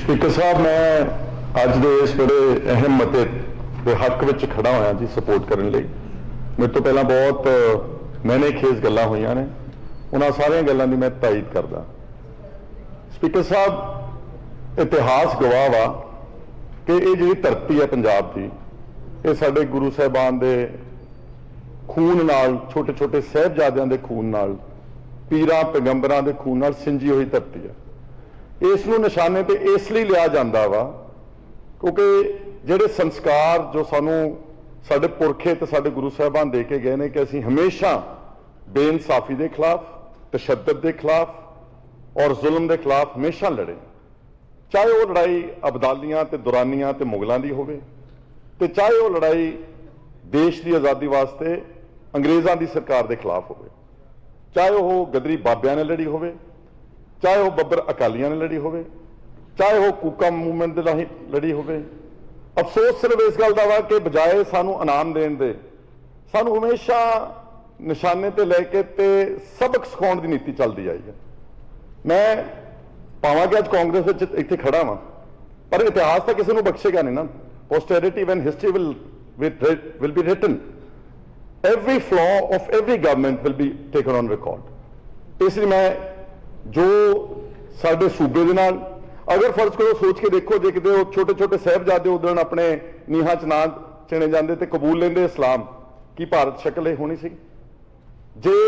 Speaker साहब, मैं अज के इस बड़े अहम मते के हक में खड़ा होया जी सपोर्ट करने लई। मेरे तो पहला बहुत मैंने खेज गल्लां होईयां ने, उन्हां सारियां गल्लां दी मैं तायद करदा। स्पीकर साहब, इतिहास गवाह वा कि ये जी धरती है पंजाब की, ये साडे गुरु साहिबान दे खून नाल, छोटे छोटे साहिबजादियां दे खून नाल, पीरां पैगंबरां दे खून नाल सिंजी हुई धरती है। इस नूं निशाने ते इसलिए लिया जाता वा क्योंकि जिहड़े संस्कार जो सानू साडे पुरखे ते साडे गुरु साहिबान दे के गए ने कि असीं हमेशा बेइंसाफी के खिलाफ, तशद्दद के खिलाफ और जुल्म के खिलाफ हमेशा लड़े। चाहे वो लड़ाई अबदालियां ते दुरानियां ते मुगलों की होवे, ते चाहे वो लड़ाई देश की आज़ादी वास्ते अंग्रेज़ों की सरकार के खिलाफ होवे, चाहे वो गदरी बाबियां ने लड़ी होवे, चाहे वो बब्बर अकालियां ने लड़ी होवे, चाहे वो कूका मूवमेंट के राही लड़ी होवे। अफसोस सिर्फ इस गल का वा कि बजाए सानू इनाम देने दे, सानू हमेशा निशाने ते लैके ते सबक सिखाने की नीति चलती आई है। मैं भावां कि अज कांग्रेस इत्थे खड़ा वां, पर इतिहास तो किसी को बख्शेगा नहीं ना। Posterity when history will be written, every flaw of every government will be taken on record. इसलिए मैं जो साडे सूबे दे नाल, अगर फर्ज करो सोच के देखो, जे किते वो छोटे छोटे साहिबजादे उदण अपने नीहां च ना चिणे जांदे ते कबूल लेंदे इस्लाम, की भारत शक्ल ये होनी सी? जे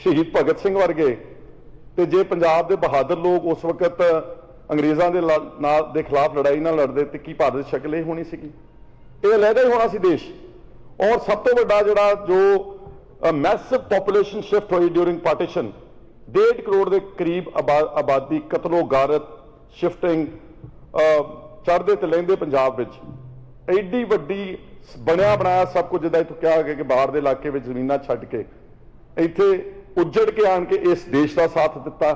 शहीद भगत सिंह वर्गे ते जे पंजाब दे बहादुर लोग उस वक्त अंग्रेज़ों के खिलाफ लड़ाई ना लड़ते तो की भारत की शक्ल ये होनी सी? ये अलहदा ही होना सी देश। और सब तो बड़ा जिहड़ा जो मैसिव पॉपुलेशन शिफ्ट हुई ड्यूरिंग पार्टीशन, 1.5 करोड़ के करीब आबादी कतलो गारत शिफ्टिंग चढ़ते तो लेंदे पंजाब विच, एडी वड्डी बनया बनाया सब कुछ जिदा इत्थों कहा गया कि बाहर के इलाके में जमीनां छड्ड के इत्थे उजड़ के आन के इस देश का साथ दिता।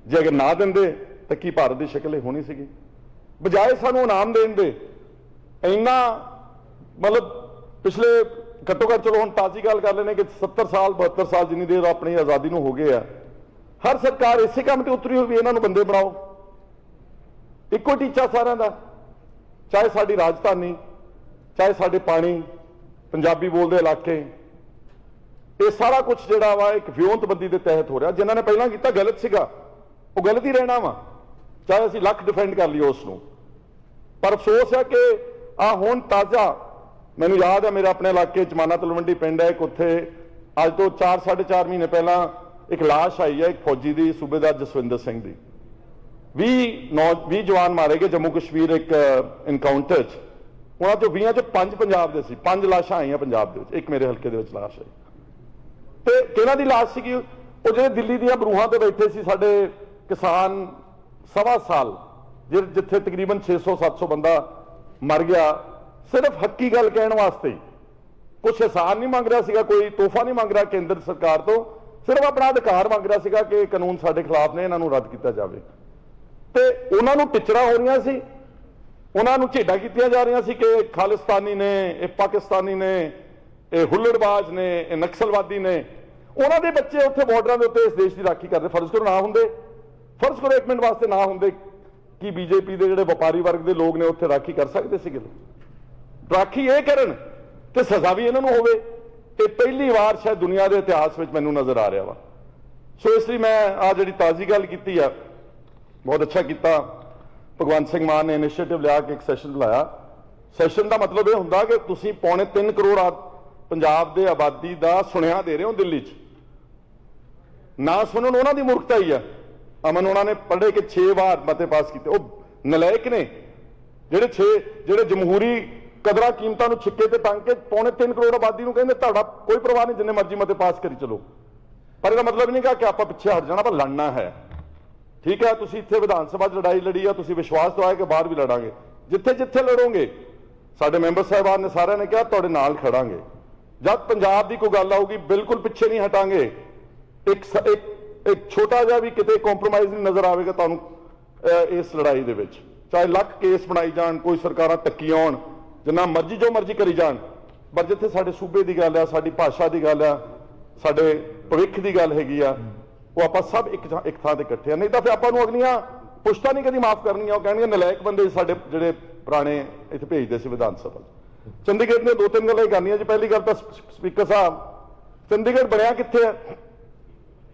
जे अगर ना देंदे तो की भारत की शक्ल होनी सी? बजाए सानू इनाम देन दे, इन्ना मतलब पिछले घट्टो घट्ट चलो हम ताजी गल कर लेने कि 70 साल 72 साल जिन्नी देर अपनी आज़ादी हो गए है, हर सरकार इसे काम से उतरी हुई, इन्हों बंदे बनाओ। एको टीचा सारा का, चाहे साड़ी राजधानी, चाहे साढ़े पानी, पंजाबी बोलते इलाके, ये सारा कुछ जोड़ा वा एक व्योंतबंदी के तहत हो रहा। जिन्होंने पहला किया गलत सीगा, वो गलत ही रहना वा, चाहे असीं लख डिफेंड कर लीए उसनों। पर अफसोस है कि आ हुण ताज़ा, मैनूं याद है मेरे अपने इलाके जमाना तलवंडी पिंड है एक, उत्थे अज तो 4 साढ़े 4 महीने पहला एक लाश आई है एक फौजी की, सूबेदार जसविंदर सिंह की। 20 जवान मारे गए जम्मू कश्मीर एक इनकाउंटर च, उन्होंने 20 चों 5 पंजाब के सी। 5 लाशां आईयां पंजाब दे विच, एक मेरे हल्के दे विच लाश आई। तो किहनां दी लाश सीगी? वो जिहड़े दिल्ली दीयां बरूहां ते बैठे सी साडे किसान, 1.25 साल जिथे तकरीबन 600-700 बंदा मर गया, सिर्फ हक्की गल कहने वास्ते। कुछ एहसान नहीं मंग रहा सीगा, कोई तोहफा नहीं मंग रहा केंद्र सरकार तो, सिर्फ अपना अधिकार मंग रहा सीगा कि कानून साडे खिलाफ ने, इन्हां नूं रद्द किया जाए। तो उन्हां नूं टिचड़ा हो रही सी, उन्हां नूं झेडां कीतियां जा रही सी कि खालिस्तानी ने, ये पाकिस्तानी ने, ये हुल्लड़बाज ने, ये नक्सलवादी ने। उन्हां दे बच्चे उत्थे बॉर्डरां दे उत्ते इस देश की राखी करते। फर्ज करो ना होंदे, फर्ज करो एक मिनट वास्ते ना होंदे, कि बीजेपी के जिहड़े व्यापारी वर्ग के लोग ने उत्थे राखी कर सकते थे? राखी ये करन ते सजा भी इन्हों होवे। ते पहली बार शायद दुनिया के इतिहास में मैनूं नज़र आ रहा वा। सो इसलिए मैं आ जिहड़ी ताज़ी गल कीती है, बहुत अच्छा किया भगवंत सिंह मान ने इनिशिएटिव लिया कि एक सैशन बुलाया। सैशन का मतलब यह होंदा कि तुसीं 3.25 करोड़ पंजाब के आबादी का सुनिया दे रहे हो दिल्ली च, ना सुनन उन्हां दी मूर्खता ही है। अमन उन्होंने पढ़े कि 6 बार मते पास किए, वो नलायक ने ਜਿਹੜੇ जमहूरी कदर कीमतों छिक्के ते टंग के 3.25 करोड़ आबादी को कहते तुहाडा कोई परवाह नहीं, जिन्ने मर्जी मते पास करी चलो। पर इसका मतलब नहीं कहा कि आप पिछे हट जाना, पर लड़ना है। ठीक है, तुसीं इत्थे विधान सभा लड़ाई लड़ी है, तुसीं विश्वास दवाया कि बाहर भी लड़ांगे, जिथे जिथे लड़ोगे साडे मैंबर साहिबान ने सारे ने कहा तुहाडे नाल खड़ांगे। जब पंजाब की कोई गल आऊगी बिल्कुल पिछे नहीं हटांगे। एक छोटा जिहा भी किते कॉम्प्रोमाइज़ नहीं नज़र आएगा तुहानूं इस लड़ाई दे विच। चाहे लख केस बनाई जान, कोई सरकारां टक्की आउण, जिन्ना मर्जी जो मर्जी करी जान, पर जिथे साडे सूबे की गल है, साडी भाषा की गल है, साडे भविख की गल हैगी आ, वो आप सब एक थां ते इकट्ठे। नहीं तो फिर आपां नूं अगलियां ਪੁਸ਼ਤਾ ਨਹੀਂ ਕਦੀ ਮਾਫ ਕਰਨੀ। ਉਹ ਕਹਿਣਗੇ ਨਲਾਇਕ ਬੰਦੇ ਸਾਡੇ ਜਿਹੜੇ ਪੁਰਾਣੇ ਇੱਥੇ ਭੇਜਦੇ ਸੀ ਵਿਧਾਨ ਸਭਾ 'ਚ। ਚੰਡੀਗੜ੍ਹ ਦੀਆਂ 2-3 ਗੱਲਾਂ ਹੀ ਕਰਨੀਆਂ ਜੀ। ਪਹਿਲੀ ਗੱਲ ਤਾਂ ਸਪੀਕਰ ਸਾਹਿਬ, ਚੰਡੀਗੜ੍ਹ ਬਣਿਆ ਕਿੱਥੇ ਹੈ?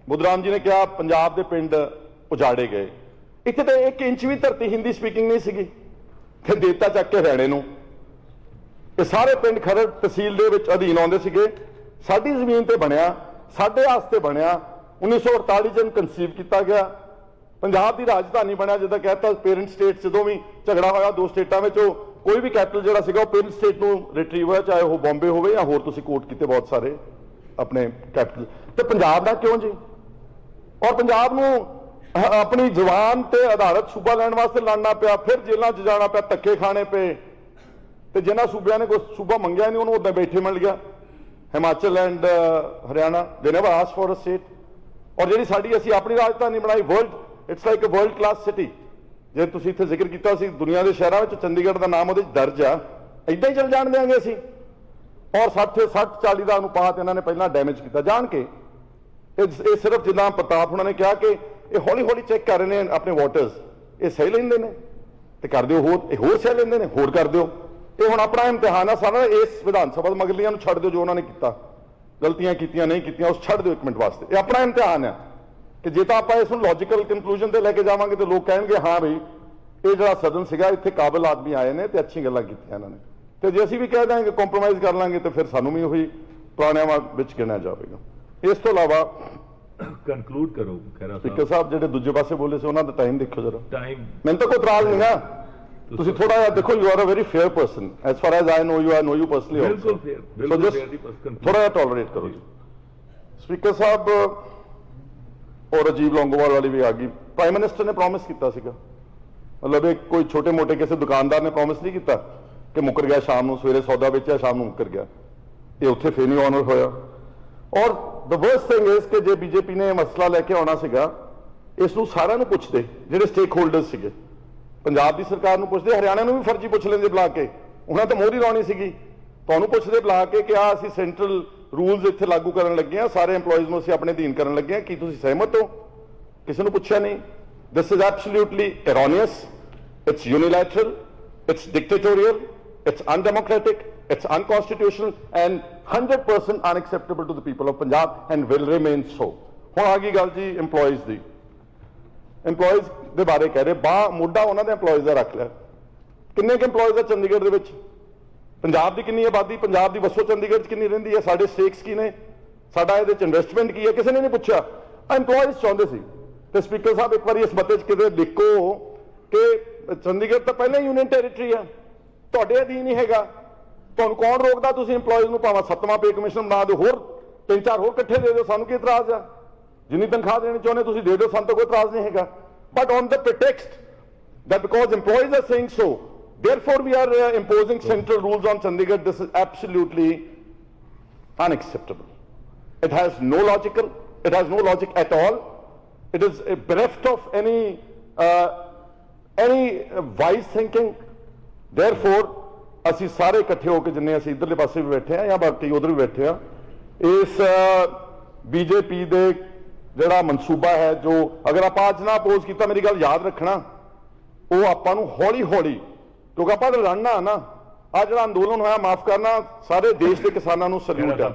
ਬੁੱਧਰਾਮ ਜੀ ਨੇ ਕਿਹਾ ਪੰਜਾਬ ਦੇ ਪਿੰਡ ਉਜਾੜੇ ਗਏ। ਇੱਥੇ ਤਾਂ 1 ਇੰਚ ਵੀ ਧਰਤੀ ਹਿੰਦੀ ਸਪੀਕਿੰਗ ਨਹੀਂ ਸੀਗੀ ਤੇ ਦੇਤਾ ਚੱਕ ਕੇ ਹਰਿਆਣੇ ਨੂੰ। ਇਹ ਸਾਰੇ ਪਿੰਡ ਖਰੜ ਤਹਿਸੀਲ ਦੇ ਵਿੱਚ ਅਧੀਨ ਆਉਂਦੇ ਸੀਗੇ। ਸਾਡੀ ਜ਼ਮੀਨ ਤੇ ਬਣਿਆ, ਸਾਡੇ ਵਾਸਤੇ ਬਣਿਆ। 1948 ਚ ਕਨਸੀਵ ਕੀਤਾ ਗਿਆ। ਪੰਜਾਬ ਦੀ ਰਾਜਧਾਨੀ ਬਣਿਆ, ਜਿੱਦਾਂ ਕਹਿਤਾ ਪੇਰੈਂਟ ਸਟੇਟ। ਜਦੋਂ ਵੀ ਝਗੜਾ ਹੋਇਆ 2 ਸਟੇਟਾਂ ਵਿੱਚ, ਉਹ ਕੋਈ ਵੀ ਕੈਪੀਟਲ ਜਿਹੜਾ ਸੀਗਾ ਉਹ ਪੇਰੈਂਟ ਸਟੇਟ ਨੂੰ ਰਿਟਰੀਵ ਹੋਇਆ, ਚਾਹੇ ਉਹ ਬੰਬੇ ਹੋਵੇ ਜਾਂ ਹੋਰ ਤੁਸੀਂ ਕੋਟ ਕੀਤੇ ਬਹੁਤ ਸਾਰੇ ਆਪਣੇ ਕੈਪੀਟਲ। ਤੇ ਪੰਜਾਬ ਦਾ ਕਿਉਂ ਜੀ? ਔਰ ਪੰਜਾਬ ਨੂੰ ਆਪਣੀ ਜ਼ੁਬਾਨ ਤੇ ਆਧਾਰਿਤ ਸੂਬਾ ਲੈਣ ਵਾਸਤੇ ਲੜਨਾ ਪਿਆ, ਫਿਰ ਜੇਲ੍ਹਾਂ 'ਚ ਜਾਣਾ ਪਿਆ, ਧੱਕੇ ਖਾਣੇ ਪਏ। ਤੇ ਜਿਨ੍ਹਾਂ ਸੂਬਿਆਂ ਨੇ ਕੋਈ ਸੂਬਾ ਮੰਗਿਆ ਨਹੀਂ, ਉਹਨੂੰ ਉੱਦਾਂ ਬੈਠੇ ਮਿਲ ਗਿਆ। Himachal and Haryana, they never ask for a state. ਔਰ ਜਿਹੜੀ ਸਾਡੀ ਅਸੀਂ ਆਪਣੀ ਰਾਜਧਾਨੀ ਬਣਾਈ, world, it's like a world class city. ਜੇ ਤੁਸੀਂ ਇੱਥੇ ਜ਼ਿਕਰ ਕੀਤਾ ਸੀ ਦੁਨੀਆ ਦੇ ਸ਼ਹਿਰਾਂ ਵਿੱਚ ਚੰਡੀਗੜ੍ਹ ਦਾ ਨਾਮ ਉਹਦੇ 'ਚ ਦਰਜ ਆ। ਇਦਾਂ ਹੀ ਚੱਲ ਜਾਣ ਦਿਆਂਗੇ ਅਸੀਂ। ਔਰ 60-40 ਦਾ ਅਨੁਪਾਤ ਇਹਨਾਂ ਨੇ ਪਹਿਲਾਂ ਡੈਮੇਜ ਕੀਤਾ ਜਾਣ ਕੇ। ਇਹ ਸਿਰਫ ਜਿੱਦਾਂ ਪ੍ਰਤਾਪ ਉਹਨਾਂ ਨੇ ਕਿਹਾ ਕਿ ਇਹ ਹੌਲੀ ਹੌਲੀ ਚੈੱਕ ਕਰ ਰਹੇ ਨੇ ਆਪਣੇ ਵਾਟਰਸ, ਇਹ ਸਹੀ ਲੈਂਦੇ ਨੇ ਤੇ ਕਰ ਦਿਓ, ਹੋਰ ਸਹੀ ਲੈਂਦੇ ਨੇ ਹੋਰ ਕਰ ਦਿਓ। ਇਹ ਹੁਣ ਆਪਣਾ ਇਮਤਿਹਾਨ ਆ ਸਾਰਾ। ਇਸ ਵਿਧਾਨ ਸਭਾ ਮਗਲੀਆਂ ਨੂੰ ਛੱਡ ਦਿਓ, ਜੋ ਉਹਨਾਂ ਨੇ ਕੀਤਾ, ਗਲਤੀਆਂ ਕੀਤੀਆਂ ਨਹੀਂ ਕੀਤੀਆਂ, ਉਸ ਛੱਡ ਦਿਓ 1 ਮਿੰਟ ਵਾਸਤੇ। ਇਹ ਆਪਣਾ ਇਮਤਿਹਾਨ ਹੈ ਕਿ ਜੇ ਤਾਂ ਆਪਾਂ ਇਸ ਨੂੰ ਲੌਜੀਕਲ ਕੰਕਲੂਜਨ ਤੇ ਲੈ ਕੇ ਜਾਵਾਂਗੇ ਤੇ ਲੋਕ ਕਹਿਣਗੇ ਹਾਂ ਬਈ ਇਹ ਜਿਹੜਾ ਸਦਨ ਸੀਗਾ ਇੱਥੇ ਕਾਬਿਲ ਆਦਮੀ ਆਏ ਨੇ ਤੇ ਅੱਛੀ ਗੱਲਾਂ ਕੀਤੀਆਂ ਇਹਨਾਂ ਨੇ। ਤੇ ਜੇ ਅਸੀਂ ਵੀ ਕਹਿ ਦਾਂਗੇ ਕੰਪਰੋਮਾਈਜ਼ ਕਰ ਲਾਂਗੇ ਤੇ ਫਿਰ ਸਾਨੂੰ ਵੀ ਉਹੀ ਪੁਰਾਣਿਆਂ ਵਿੱਚ ਗਿਣਿਆ ਜਾਵੇਗਾ। ਇਸ ਤੋਂ ਇਲਾਵਾ ਕੰਕਲੂਡ ਕਰੋ ਖੈਰਾ ਸਪੀਕਰ ਸਾਹਿਬ, ਜਿਹੜੇ ਦੂਜੇ ਪਾਸੇ ਬੋਲੇ ਸੀ ਉਹਨਾਂ ਦਾ ਟਾਈਮ ਦੇਖੋ ਜਰਾ। ਟਾਈਮ ਮੈਨੂੰ ਤਾਂ ਕੋਈ ਇਤਰਾਜ਼ ਨਹੀਂ ਆ। ਤੁਸੀਂ ਥੋੜਾ ਜਿਹਾ ਦੇਖੋ, you are a very fair person as far as I know you, I know you personally also. ਬਿਲਕੁਲ ਫੇਅਰ, ਬਿਲਕੁਲ ਫੇਅਰ ਦੀ ਪਰਸਨ। ਥੋੜਾ ਜਿਹਾ ਟੋਲਰੇਟ ਕਰੋ ਜੀ। ਸਪੀਕਰ ਸਾਹਿਬ, ਔਰ ਰਾਜੀਵ ਲੌਂਗੋਵਾਲ ਵਾਲੀ ਵੀ ਆ ਗਈ। ਪ੍ਰਾਈਮ ਮਿਨਿਸਟਰ ਨੇ ਪ੍ਰੋਮਿਸ ਕੀਤਾ ਸੀਗਾ, ਮਤਲਬ ਇਹ ਕੋਈ ਛੋਟੇ ਮੋਟੇ ਕਿਸੇ ਦੁਕਾਨਦਾਰ ਨੇ ਪ੍ਰੋਮਿਸ ਨਹੀਂ ਕੀਤਾ ਕਿ ਮੁੱਕਰ ਗਿਆ ਸ਼ਾਮ ਨੂੰ, ਸਵੇਰੇ ਸੌਦਾ ਵੇਚਿਆ ਸ਼ਾਮ ਨੂੰ ਮੁੱਕਰ ਗਿਆ। ਇਹ ਉੱਥੇ ਫੇਰ ਨਹੀਂ ਆਨਰ ਹੋਇਆ। ਔਰ ਦ ਵਰਸਟ ਥਿੰਗ ਇਜ਼ ਕਿ ਜੇ ਬੀਜੇਪੀ ਨੇ ਇਹ ਮਸਲਾ ਲੈ ਕੇ ਆਉਣਾ ਸੀਗਾ, ਇਸ ਨੂੰ ਸਾਰਿਆਂ ਨੂੰ ਪੁੱਛਦੇ, ਜਿਹੜੇ ਸਟੇਕ ਹੋਲਡਰਸ ਸੀਗੇ। ਪੰਜਾਬ ਦੀ ਸਰਕਾਰ ਨੂੰ ਪੁੱਛਦੇ, ਹਰਿਆਣਾ ਨੂੰ ਵੀ ਫਰਜ਼ੀ ਪੁੱਛ ਲੈਂਦੇ ਬੁਲਾ ਕੇ। ਉਹਨਾਂ ਤਾਂ ਮੋਹਰੀ ਲਾਉਣੀ ਸੀਗੀ। ਤੁਹਾਨੂੰ ਪੁੱਛਦੇ ਬੁਲਾ ਕੇ ਕਿ ਆ ਅਸੀਂ ਸੈਂਟਰਲ ਰੂਲਸ ਇੱਥੇ ਲਾਗੂ ਕਰਨ ਲੱਗੇ ਆ, ਸਾਰੇ EMPLOYEES ਨੂੰ ਅਸੀਂ ਆਪਣੇ ਅਧੀਨ ਕਰਨ ਲੱਗੇ ਆ, ਕੀ ਤੁਸੀਂ ਸਹਿਮਤ ਹੋ? ਕਿਸੇ ਨੂੰ ਪੁੱਛਿਆ ਨਹੀਂ। This is absolutely erroneous, it's unilateral, it's dictatorial, it's undemocratic, it's unconstitutional and 100% unacceptable to the people of Punjab and will remain so। ਹੁਣ ਆ ਗਈ ਗੱਲ ਜੀ EMPLOYEES ਦੀ। EMPLOYEES ਦੇ ਬਾਰੇ ਕਹਿ ਰਹੇ, ਮੋਢਾ ਉਹਨਾਂ ਦੇ EMPLOYEES ਦਾ ਰੱਖ ਲਿਆ। ਕਿੰਨੇ ਕੁ EMPLOYEES ਆ ਚੰਡੀਗੜ੍ਹ ਦੇ ਵਿੱਚ? ਪੰਜਾਬ ਦੀ ਕਿੰਨੀ ਆਬਾਦੀ, ਪੰਜਾਬ ਦੀ ਵਸੋਂ ਚੰਡੀਗੜ੍ਹ 'ਚ ਕਿੰਨੀ ਰਹਿੰਦੀ ਹੈ, ਸਾਡੇ ਸਟੇਕਸ ਕੀ ਨੇ, ਸਾਡਾ ਇਹਦੇ 'ਚ ਇਨਵੈਸਟਮੈਂਟ ਕੀ ਹੈ, ਕਿਸੇ ਨੇ ਨਹੀਂ ਪੁੱਛਿਆ। EMPLOYEES ਚਾਹੁੰਦੇ ਸੀ। ਤੇ ਸਪੀਕਰ ਸਾਹਿਬ, ਇੱਕ ਵਾਰੀ ਇਸ ਮਤੇ 'ਚ ਕਿਤੇ ਲਿਖੋ ਕਿ ਚੰਡੀਗੜ੍ਹ ਤਾਂ ਪਹਿਲਾਂ ਹੀ ਯੂਨੀਅਨ ਟੈਰੀਟਰੀ ਆ, ਤੁਹਾਡੇ ਅਧੀਨ ਹੀ ਹੈਗਾ। ਤੁਹਾਨੂੰ ਕੌਣ ਰੋਕਦਾ? ਤੁਸੀਂ EMPLOYEES ਨੂੰ ਭਾਵੇਂ 7ਵਾਂ ਪੇ ਕਮਿਸ਼ਨ ਬਣਾ ਦਿਓ, ਹੋਰ 3-4 ਹੋਰ ਇਕੱਠੇ ਦੇ ਦਿਓ, ਸਾਨੂੰ ਕੀ ਇਤਰਾਜ਼ ਆ? ਜਿੰਨੀ ਤਨਖਾਹ ਦੇਣੀ ਚਾਹੁੰਦੇ ਤੁਸੀਂ ਦੇ ਦਿਓ, ਸਾਨੂੰ ਤਾਂ ਕੋਈ ਇਤਰਾਜ਼ ਨਹੀਂ ਹੈਗਾ। But on the pretext that because employees are saying so, therefore we are imposing central rules on Chandigarh, this is absolutely unacceptable. It has no logic at all. It is bereft of any wise thinking. Therefore ਅਸੀਂ ਸਾਰੇ ਇਕੱਠੇ ਹੋ ਕੇ, ਜਿੰਨੇ ਅਸੀਂ ਇੱਧਰਲੇ ਪਾਸੇ ਵੀ ਬੈਠੇ ਆ ਜਾਂ ਬਾਕੀ ਉਧਰ ਵੀ ਬੈਠੇ ਆ, ਇਸ ਬੀਜੇਪੀ ਦੇ ਜਿਹੜਾ ਮਨਸੂਬਾ ਹੈ, ਜੋ ਅਗਰ ਆਪਾਂ ਅੱਜ ਨਾ ਅਪੋਜ਼ ਕੀਤਾ, ਮੇਰੀ ਗੱਲ ਯਾਦ ਰੱਖਣਾ, ਉਹ ਆਪਾਂ ਨੂੰ ਹੌਲੀ ਹੌਲੀ, ਕਿਉਂਕਿ ਆਪਾਂ ਤਾਂ ਲੜਨਾ ਨਾ, ਆ ਜਿਹੜਾ ਅੰਦੋਲਨ ਹੋਇਆ, ਮਾਫ ਕਰਨਾ, ਸਾਰੇ ਦੇਸ਼ ਦੇ ਕਿਸਾਨਾਂ ਨੂੰ ਸਲੂਟ ਆ,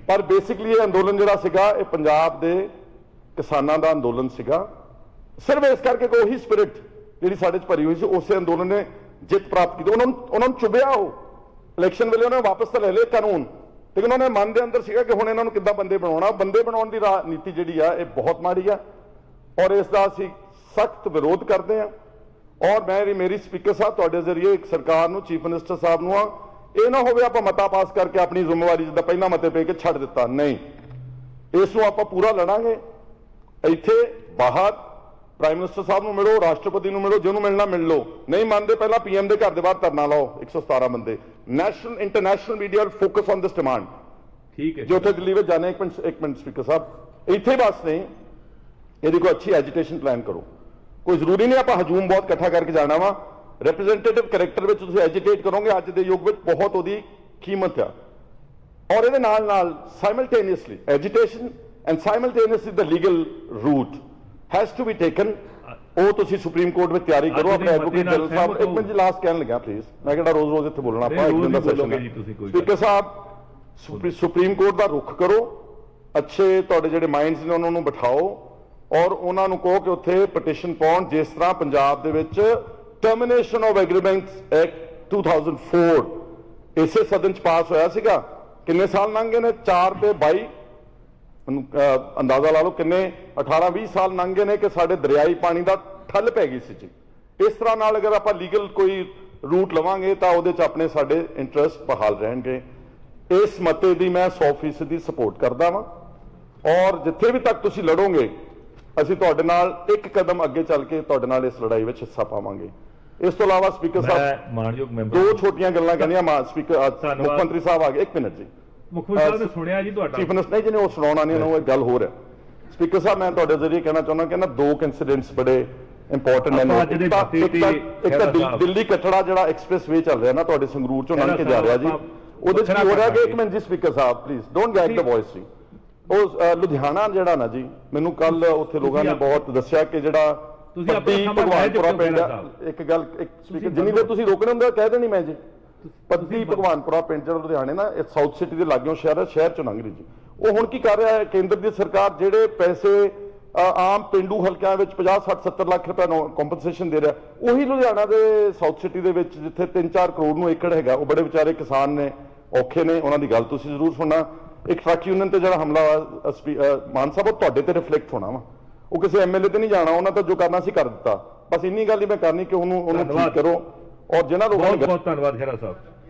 ਪਰ ਬੇਸਿਕਲੀ ਇਹ ਅੰਦੋਲਨ ਜਿਹੜਾ ਸੀਗਾ ਇਹ ਪੰਜਾਬ ਦੇ ਕਿਸਾਨਾਂ ਦਾ ਅੰਦੋਲਨ ਸੀਗਾ। ਸਿਰਫ ਇਸ ਕਰਕੇ ਕਿ ਉਹੀ ਸਪਿਰਿਟ ਜਿਹੜੀ ਸਾਡੇ 'ਚ ਭਰੀ ਹੋਈ ਸੀ, ਉਸੇ ਅੰਦੋਲਨ ਨੇ ਜਿੱਤ ਪ੍ਰਾਪਤ ਕੀਤੀ। ਉਹਨਾਂ ਨੂੰ ਚੁਭਿਆ, ਉਹ ਇਲੈਕਸ਼ਨ ਵੇਲੇ ਉਹਨਾਂ ਨੇ ਵਾਪਸ ਤਾਂ ਲੈ ਲਏ ਕਾਨੂੰਨ, ਲੇਕਿਨ ਉਹਨਾਂ ਦੇ ਮਨ ਦੇ ਅੰਦਰ ਸੀਗਾ ਕਿ ਹੁਣ ਇਹਨਾਂ ਨੂੰ ਕਿੱਦਾਂ ਬੰਦੇ ਬਣਾਉਣਾ। ਬੰਦੇ ਬਣਾਉਣ ਦੀ ਨੀਤੀ ਜਿਹੜੀ ਆ ਇਹ ਬਹੁਤ ਮਾੜੀ ਆ ਔਰ ਇਸ ਦਾ ਅਸੀਂ ਸਖਤ ਵਿਰੋਧ ਕਰਦੇ ਆ। ਔਰ ਮੇਰੀ ਸਪੀਕਰ ਸਾਹਿਬ ਤੁਹਾਡੇ ਜ਼ਰੀਏ ਇੱਕ ਸਰਕਾਰ ਨੂੰ, ਚੀਫ ਮਿਨਿਸਟਰ ਸਾਹਿਬ ਨੂੰ, ਇਹ ਨਾ ਹੋਵੇ ਆਪਾਂ ਮਤਾ ਪਾਸ ਕਰਕੇ ਆਪਣੀ ਜ਼ਿੰਮੇਵਾਰੀ ਜਿੱਦਾਂ ਪਹਿਲਾਂ ਮਤੇ ਪੇ ਕੇ ਛੱਡ ਦਿੱਤਾ, ਨਹੀਂ। ਇਸ ਨੂੰ ਆਪਾਂ ਪੂਰਾ ਲੜਾਂਗੇ। ਇੱਥੇ ਬਾਹਰ ਪ੍ਰਾਈਮ ਮਿਨਿਸਟਰ ਸਾਹਿਬ ਨੂੰ ਮਿਲੋ, ਰਾਸ਼ਟਰਪਤੀ ਨੂੰ ਮਿਲੋ, ਜਿਹਨੂੰ ਮਿਲਣਾ ਮਿਲ ਲਓ। ਨਹੀਂ ਮੰਨਦੇ, ਪਹਿਲਾਂ PM ਦੇ ਘਰ ਦੇ ਬਾਹਰ ਧਰਨਾ ਲਾਓ, 117 ਬੰਦੇ। National international media will focus on this demand. ਠੀਕ ਹੈ ਜੋ ਉੱਥੇ ਦਿੱਲੀ ਵਿੱਚ ਜਾਣੇ, ਇੱਕ ਮਿੰਟ ਸਪੀਕਰ ਸਾਹਿਬ, ਇੱਥੇ ਬਸ ਨਹੀਂ, ਇਹਦੀ ਕੋਈ ਅੱਛੀ ਐਜੀਟੇਸ਼ਨ ਪਲਾਨ ਕਰੋ। ਕੋਈ ਜ਼ਰੂਰੀ ਨਹੀਂ ਆਪਾਂ ਹਜੂਮ ਬਹੁਤ ਇਕੱਠਾ ਕਰਕੇ ਜਾਣਾ ਵਾ। ਰਿਪਰੈਜ਼ੈਂਟੇਟਿਵ ਕਰੈਕਟਰ ਵਿੱਚ ਤੁਸੀਂ ਐਜੀਟੇਟ ਕਰੋਗੇ, ਅੱਜ ਦੇ ਯੁੱਗ ਵਿੱਚ ਬਹੁਤ ਉਹਦੀ ਕੀਮਤ ਆ। ਔਰ ਇਹਦੇ ਨਾਲ ਨਾਲ simultaneously agitation and simultaneously the legal route has to be taken। ਉਹ ਤੁਸੀਂ ਸੁਪਰੀਮ ਕੋਰਟ ਵਿੱਚ ਤਿਆਰੀ ਕਰੋ। ਅੱਜ ਆਪਣੇ ਦੀ ਐਡਵੋਕੇਟ ਮਤੇ ਨਾਲ ਜਨਰਲ ਸਾਹਿਬ, ਸਹਿਮਤ ਇੱਕ ਮਿੰਟ ਜੀ ਲਾਸਟ ਕਹਿਣ ਲੱਗਾ ਪਲੀਜ਼, ਮੈਂ ਕਿਹੜਾ ਰੋਜ਼ ਇੱਥੇ ਬੋਲਣਾ, ਆਪਾਂ ਨਹੀਂ, ਇੱਕ ਦਿਨ ਦਾ ਰੋਜ਼ ਹੀ ਸੈਸ਼ਨ ਬੋਲੋਗੇ ਹੈ। ਜੀ ਤੁਸੀਂ, ਕੋਈ ਸਪੀਕਰ ਸਾਹਿਬ ਸੁਪਰੀਮ ਕੋਰਟ ਦਾ ਰੁਖ ਕਰੋ, ਅੱਛੇ ਤੁਹਾਡੇ ਜਿਹੜੇ ਮਾਈਂਡਸ ਨੇ ਉਹਨਾਂ ਨੂੰ ਬਿਠਾਓ ਔਰ ਉਹਨਾਂ ਨੂੰ ਕਹੋ ਕਿ ਉੱਥੇ ਪਟੀਸ਼ਨ ਪਾਉਣ, ਜਿਸ ਤਰ੍ਹਾਂ ਪੰਜਾਬ ਦੇ ਵਿੱਚ ਟਰਮੀਨੇਸ਼ਨ ਆਫ ਐਗਰੀਮੈਂਟਸ ਐਕਟ 2004 ਇਸੇ ਸਦਨ ਚ ਪਾਸ ਹੋਇਆ ਸੀਗਾ। ਕਿੰਨੇ ਸਾਲ ਲੰਘ ਗਏ ਨੇ? 4 ਤੇ 22 ਅੰਦਾਜ਼ਾ ਲਾ ਲਓ ਕਿੰਨੇ 18-20 ਸਾਲ ਲੰਘ ਗਏ ਨੇ ਕਿ ਸਾਡੇ ਦਰਿਆਈ ਪਾਣੀ ਦਾ ਠੱਲ ਪੈ ਗਈ ਸੀ ਜੀ। ਇਸ ਤਰ੍ਹਾਂ ਨਾਲ ਅਗਰ ਆਪਾਂ ਲੀਗਲ ਕੋਈ ਰੂਟ ਲਵਾਂਗੇ ਤਾਂ ਉਹਦੇ ਚ ਆਪਣੇ ਸਾਡੇ ਇੰਟਰਸਟ ਬਹਾਲ ਰਹਿਣਗੇ। ਇਸ ਮਤੇ ਦੀ ਮੈਂ 100% ਦੀ ਸਪੋਰਟ ਕਰਦਾ ਵਾਂ ਔਰ ਜਿੱਥੇ ਵੀ ਤੱਕ ਤੁਸੀਂ ਲੜੋਗੇ ਅਸੀਂ ਤੁਹਾਡੇ ਨਾਲ ਇੱਕ ਕਦਮ ਅੱਗੇ ਚੱਲ ਕੇ ਤੁਹਾਡੇ ਨਾਲ ਇਸ ਲੜਾਈ ਵਿੱਚ ਹਿੱਸਾ ਪਾਵਾਂਗੇ। ਇਸ ਤੋਂ ਇਲਾਵਾ ਸਪੀਕਰ ਸਾਹਿਬ ਮੈਂ ਮਾਨਯੋਗ ਮੈਂਬਰ ਦੋ ਛੋਟੀਆਂ ਗੱਲਾਂ ਕਹਿੰਦੀਆਂ ਸਪੀਕਰ ਮੁੱਖ ਮੰਤਰੀ ਸਾਹਿਬ ਆ ਗਏ, ਇੱਕ ਮਿੰਟ ਜੀ। ਮੁੱਖ ਮੰਤਰੀ ਸਾਹਿਬ ਨੇ ਸੁਣਿਆ ਜੀ ਤੁਹਾਡਾ ਚੀਫ ਮਿਨਿਸਟਰ ਨਹੀਂ ਜਿਹਨੇ ਉਹ ਸੁਣਾਉਣਾ ਨਹੀਂ, ਉਹ ਗੱਲ ਹੋਰ ਹੈ। ਸਪੀਕਰ ਸਾਹਿਬ ਮੈਂ ਤੁਹਾਡੇ ਜ਼ਰੀਏ ਕਹਿਣਾ ਚਾਹੁੰਦਾ ਕਿ ਨਾ ਦੋ ਇੰਸੀਡੈਂਟਸ ਬੜੇ ਇੰਪੋਰਟੈਂਟ ਨੇ। ਆਪਾਂ ਅੱਜ ਦੇ ਮਤੇ ਤੇ ਇੱਕ ਤਾਂ ਦਿੱਲੀ ਕਟੜਾ ਜਿਹੜਾ ਐਕਸਪ੍ਰੈਸ ਵੇ ਚੱਲ ਰਿਹਾ ਨਾ ਤੁਹਾਡੇ ਸੰਗਰੂਰ ਚੋਂ ਲੰਘ ਕੇ ਜਾ ਰਿਹਾ ਜੀ, ਉਹਦੇ ਚ ਕੀ ਹੋ ਰਿਹਾ ਕਿ ਇੱਕ ਮਿੰਟ ਜੀ speaker Sahib please don't gag the voice ਜੀ। ਉਹ ਲੁਧਿਆਣਾ ਜਿਹੜਾ ਨਾ ਜੀ, ਮੈਨੂੰ ਕੱਲ ਉੱਥੇ ਲੋਕਾਂ ਨੇ ਬਹੁਤ ਦੱਸਿਆ ਕਿ ਜਿਹੜਾ ਤੁਸੀਂ ਆਪਣਾ ਸਮਾਂ ਭਗਵਾਨਪੁਰਾ ਪਿੰਡ, ਇੱਕ ਗੱਲ ਇੱਕ ਸਪੀਕਰ ਜਿੰਨੀ ਦੇਰ ਤੁਸੀਂ ਰੋਕਣੇ ਹੁੰਦੇ ਕਹਿ ਦੇਣੀ ਮੈਂ ਜੀ। ਪੱਦੀ ਭਗਵਾਨਪੁਰਾ ਪਿੰਡ ਜਿਹੜਾ ਲੁਧਿਆਣੇ ਨਾ ਇਹ ਸਾਊਥ ਸਿਟੀ ਦੇ ਲਾਗਿਓਂ ਸ਼ਹਿਰ ਚੋਂ ਲੰਘ ਰਹੀ ਜੀ। ਉਹ ਹੁਣ ਕੀ ਕਰ ਰਿਹਾ ਹੈ ਕੇਂਦਰ ਦੀ ਸਰਕਾਰ, ਜਿਹੜੇ ਪੈਸੇ ਆਮ ਪਿੰਡੂ ਹਲਕਿਆਂ ਵਿੱਚ 50, 60, 70 ਲੱਖ ਰੁਪਏ ਕੰਪਨਸੇਸ਼ਨ ਦੇ ਰਿਹਾ, ਉਹੀ ਲੁਧਿਆਣਾ ਦੇ ਸਾਊਥ ਸਿਟੀ ਦੇ ਵਿੱਚ ਜਿੱਥੇ 3-4 ਕਰੋੜ ਨੂੰ ਏਕੜ ਹੈਗਾ, ਉਹ ਬੜੇ ਵਿਚਾਰੇ ਕਿਸਾਨ ਨੇ, ਔਖੇ ਨੇ, ਉਹਨਾਂ ਦੀ ਗੱਲ ਤੁਸੀਂ ਜ਼ਰੂਰ ਸੁਣਨਾ। ਇੱਕ ਟਰੱਕ ਯੂਨੀਅਨ ਤੇ ਜਿਹੜਾ ਹਮਲਾ ਮਾਨ ਸਾਹਿਬ ਉਹ ਤੁਹਾਡੇ ਤੇ ਰਿਫਲੈਕਟ ਹੋਣਾ ਵਾ, ਉਹ ਕਿਸੇ ਐਮਐਲਏ ਤੇ ਨਹੀਂ ਜਾਣਾ, ਉਹਨਾਂ ਤਾਂ ਜੋ ਕਰਨਾ ਸੀ ਕਰ ਦਿੱਤਾ। ਬਸ ਇੰਨੀ ਗੱਲ ਹੀ ਮੈਂ ਕਰਨੀ ਕਿ ਉਹਨੂੰ ਠੀਕ ਕਰੋ ਔਰ ਜਿਹਨਾਂ ਲੋਕਾਂ ਨੇ ਬਹੁਤ ਧੰਨਵਾਦ ਖਹਿਰਾ ਸਾਹਿਬ।